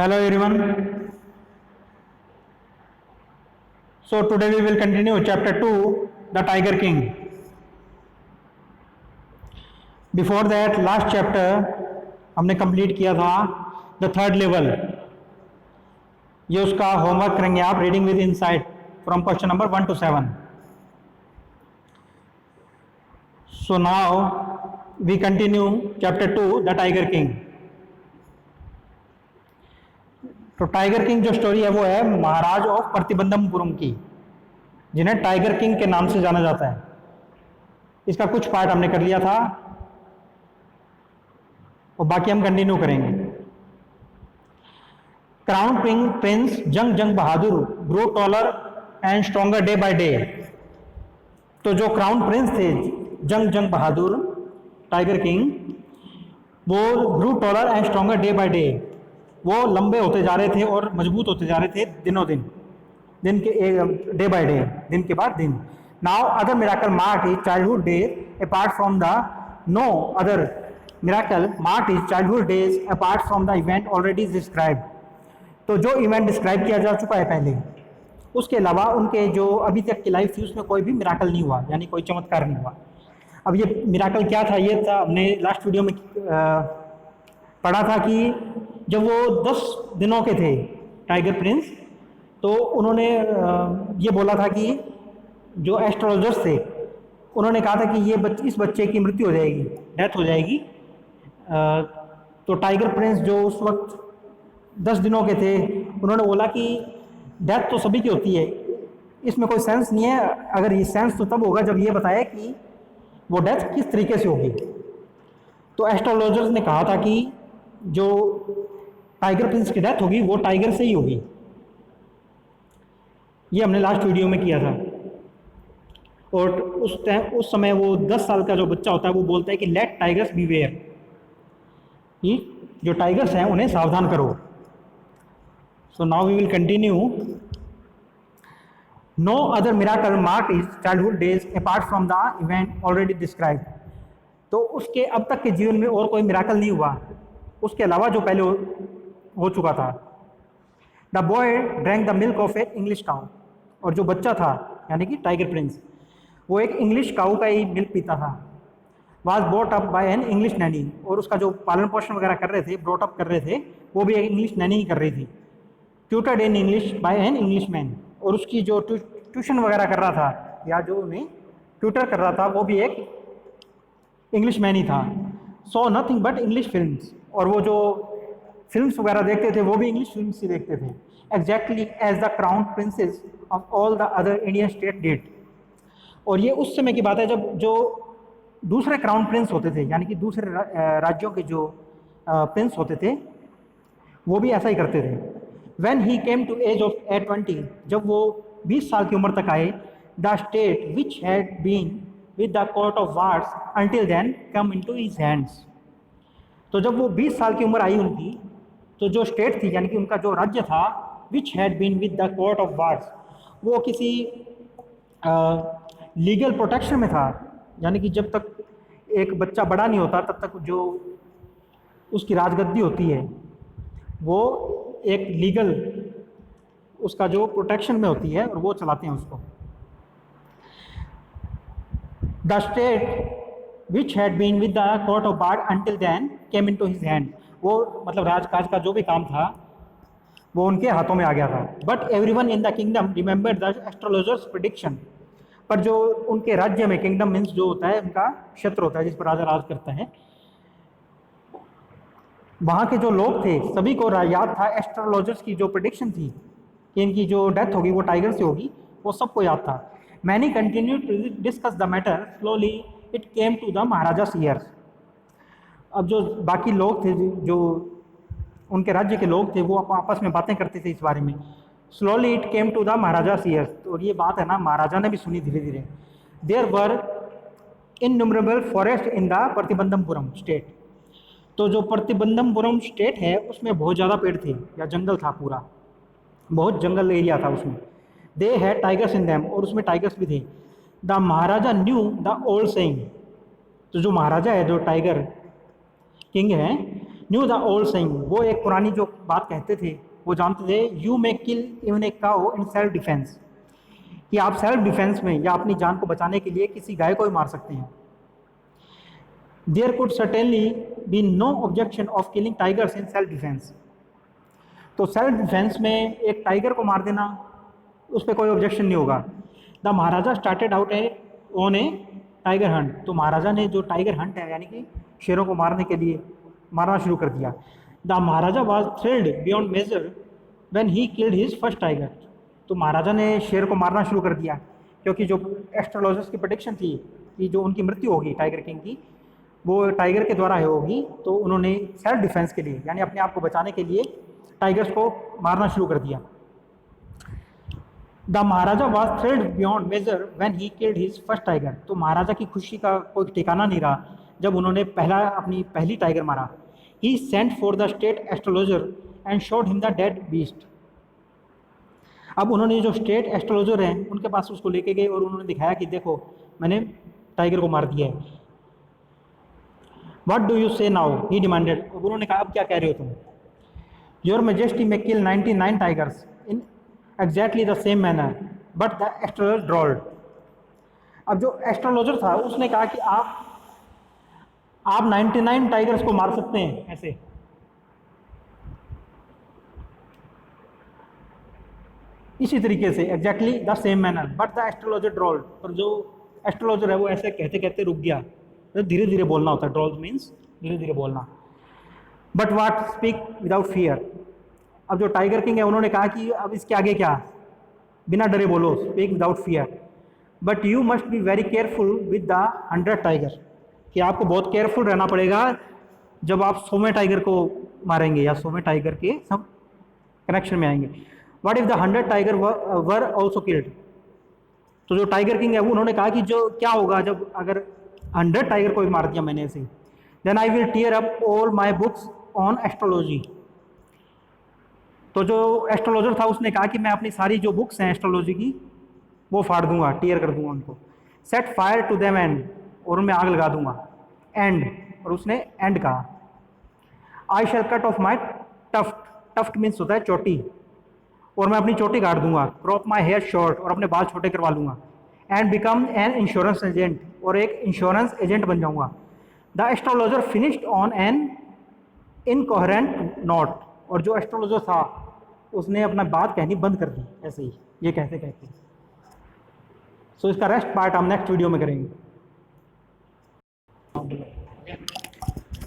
Hello everyone. So today we will continue chapter 2, The Tiger King. Before that last chapter हमने complete किया था the third level. ये उसका homework करेंगे आप reading with insight from question number 1 to 7. So now we continue chapter 2, The Tiger King. तो tiger king जो story है वो है महाराज ऑफ प्रतिबंधमपुरम की, जिन्हें टाइगर किंग के नाम से जाना जाता है. इसका कुछ पार्ट हमने कर लिया था और बाकी हम कंटिन्यू करेंगे. Crown prince Jung Bahadur grow taller and stronger day by day. तो जो क्राउन प्रिंस थे जंग बहादुर टाइगर किंग, वो grow taller and stronger day by day, वो लंबे होते जा रहे थे और मजबूत होते जा रहे थे दिनों दिन, दिन के डे बाय डे, दिन के बाद दिन. Now other miracle mark is childhood days apart from the no other miracle mark is childhood days apart from the event already described. तो जो इवेंट डिस्क्राइब किया जा चुका है पहले, उसके अलावा उनके जो अभी तक की लाइफ थी उसमें कोई भी मिराकल नहीं हुआ, यानी कोई चमत्कार नहीं हुआ. अब ये मिराकल क्या था, ये था हमने लास्ट वीडियो में पढ़ा था कि जब वो 10 दिनों के थे टाइगर प्रिंस, तो उन्होंने ये बोला था कि जो एस्ट्रोलॉजर्स थे उन्होंने कहा था कि इस बच्चे की मृत्यु हो जाएगी, डेथ हो जाएगी. तो टाइगर प्रिंस जो उस वक्त 10 दिनों के थे, उन्होंने बोला कि डेथ तो सभी की होती है, इसमें कोई सेंस नहीं है. अगर ये सेंस तो तब होगा जब ये बताया कि वो डेथ किस तरीके से होगी. तो एस्ट्रोलॉजर्स ने कहा था कि जो टाइगर प्रिंस की डेथ होगी वो टाइगर से ही होगी. ये हमने लास्ट वीडियो में किया था. और उस समय वो 10 साल का जो बच्चा होता है वो बोलता है कि लेट टाइगर्स बीवेयर, कि जो टाइगर्स हैं उन्हें सावधान करो. So now we will continue. No other miracle mark is childhood days apart from the event already described. तो उसके अब तक के जीवन में और कोई मिराकल नहीं हुआ उसके अलावा जो पहले हो चुका था. The boy drank the milk of A English cow. और जो बच्चा था यानी कि टाइगर प्रिंस, वो एक इंग्लिश काऊ का ही मिल्क पीता था. Was brought up by an English Naini. और उसका जो पालन पोषण वगैरह कर रहे थे, ब्रॉट अप कर रहे थे, वो भी एक इंग्लिश नैनी ही कर रही थी. Tutored in English by an English man. और उसकी जो ट्यूशन वगैरह कर रहा था या जो उन्हें ट्यूटर कर रहा था वो भी एक इंग्लिश मैन ही था. So nothing but English films. और वो जो फिल्म्स वगैरह देखते थे वो भी इंग्लिश फिल्म्स ही देखते थे. Exactly as the crown princess of all the other Indian state did. और ये उस समय की बात है जब जो दूसरे क्राउन प्रिंस होते थे, यानी कि दूसरे राज्यों के जो प्रिंस होते थे, वो भी ऐसा ही करते थे. When he came to age of 20, जब वो 20 साल की उम्र तक आए, the state which had been with the court of wards until then come into his hands. तो जब वो 20 साल की उम्र आई उनकी, तो जो स्टेट थी यानी कि उनका जो राज्य था, which had been with the court of wards, वो किसी लीगल प्रोटेक्शन में था. यानी कि जब तक एक बच्चा बड़ा नहीं होता तब तक जो उसकी राजगद्दी होती है वो एक लीगल उसका जो प्रोटेक्शन में होती है और वो चलाते हैं उसको. The state which had been with the court of wards until then came into his hand. वो मतलब राजकाज का जो भी काम था वो उनके हाथों में आ गया था. But everyone in the kingdom remembered the astrologers prediction. पर जो उनके राज्य में, किंगडम मीन्स जो होता है उनका क्षेत्र होता है जिस पर राजा राज करता है, वहाँ के जो लोग थे सभी को याद था एस्ट्रोलॉजर्स की जो प्रेडिक्शन थी कि इनकी जो डेथ होगी वो टाइगर से होगी, वो सबको याद था. Many continue to discuss the matter. Slowly it came to the Maharaja seers. अब जो बाकी लोग थे, जो उनके राज्य के लोग थे, वो आपस में बातें करते थे इस बारे में. Slowly it came to the Maharaja seers. और ये बात है ना महाराजा ने भी सुनी धीरे धीरे. There were innumerable forest in the Pratibandapuram state. तो जो प्रतिबंधमपुरम स्टेट है उसमें बहुत ज़्यादा पेड़ थे या जंगल था, पूरा बहुत जंगल एरिया था उसमें. They had tigers in them. और उसमें टाइगर्स भी थे. The Maharaja new the old saying. तो जो महाराजा है, जो टाइगर किंग है, न्यू द ओल्ड सेइंग, वो एक पुरानी जो बात कहते थे, वो जानते थे, you may kill even a cow in self defence, कि आप सेल्फ डिफेंस में या अपनी जान को बचाने के लिए किसी गाय को ही मार सकते हैं। There could certainly be no objection of killing tigers in self defence, तो सेल्फ डिफेंस में एक टाइगर को मार देना, उस पर कोई ऑब्जेक्शन नहीं होगा। The Maharaja started out on A tiger Hunt, तो महाराजा ने जो टाइगर हंट है यानी कि शेरों को मारने के लिए मारना शुरू कर दिया। The Maharaja was thrilled beyond measure when he killed his first tiger, तो महाराजा ने शेर को मारना शुरू कर दिया, क्योंकि जो एस्ट्रोलॉजर्स की प्रेडिक्शन थी कि जो उनकी मृत्यु होगी टाइगर किंग की, वो टाइगर के द्वारा होगी, तो उन्होंने सेल्फ डिफेंस के लिए यानी अपने आप को बचाने के लिए टाइगर्स को मारना शुरू कर दिया। The Maharaja was thrilled beyond measure when he killed his first tiger, तो महाराजा की खुशी का कोई ठिकाना नहीं रहा जब उन्होंने अपनी पहली टाइगर मारा। He sent for the state astrologer and showed him the dead beast, अब उन्होंने जो स्टेट एस्ट्रोलॉजर हैं उनके पास उसको लेके गए और उन्होंने दिखाया कि देखो मैंने टाइगर को मार दिया है। व्हाट डू यू से नाउ, ही डिमांडेड, उन्होंने कहा अब क्या कह रहे हो तुम। Your majesty may kill 99 tigers in exactly the same manner but the astrologer drawled, अब जो एस्ट्रोलॉजर था उसने कहा कि आप 99 टाइगर्स को मार सकते हैं ऐसे, इसी तरीके से exactly the same manner but the astrologer drawled, और जो एस्ट्रोलॉजर है वो ऐसे कहते कहते रुक गया, तो धीरे धीरे बोलना होता है, ड्रॉल्ड मीन्स धीरे धीरे बोलना। But what speak without fear, अब जो टाइगर किंग है उन्होंने कहा कि अब इसके आगे क्या, बिना डरे बोलो, speak without fear, but you must be very careful with the 100 tiger, कि आपको बहुत केयरफुल रहना पड़ेगा जब आप 100वें टाइगर को मारेंगे या 100वें टाइगर के सब कनेक्शन में आएंगे। What if the 100 tiger were also killed, तो जो टाइगर किंग है उन्होंने कहा कि जो क्या होगा जब अगर 100 टाइगर को भी मार दिया मैंने ऐसे, then I will tear up all my books on astrology, तो जो एस्ट्रोलॉजर था उसने कहा कि मैं अपनी सारी जो बुक्स हैं एस्ट्रोलॉजी की वो फाड़ दूंगा, टीयर कर दूंगा उनको। Set fire to them and, और उनमें आग लगा दूंगा, एंड, और उसने एंड कहा। I shall cut off my tuft, tuft means होता है चोटी, और मैं अपनी चोटी काट दूंगा। क्रॉप माई हेयर शॉर्ट, और अपने बाल छोटे करवा लूँगा। And become an insurance agent, और एक इंश्योरेंस एजेंट बन जाऊँगा। The astrologer finished on an incoherent note, और जो एस्ट्रोलॉजर था उसने अपना बात कहनी बंद कर दी ऐसे ही, ये कहते कहते। सो इसका रेस्ट पार्ट हम नेक्स्ट वीडियो में करेंगे।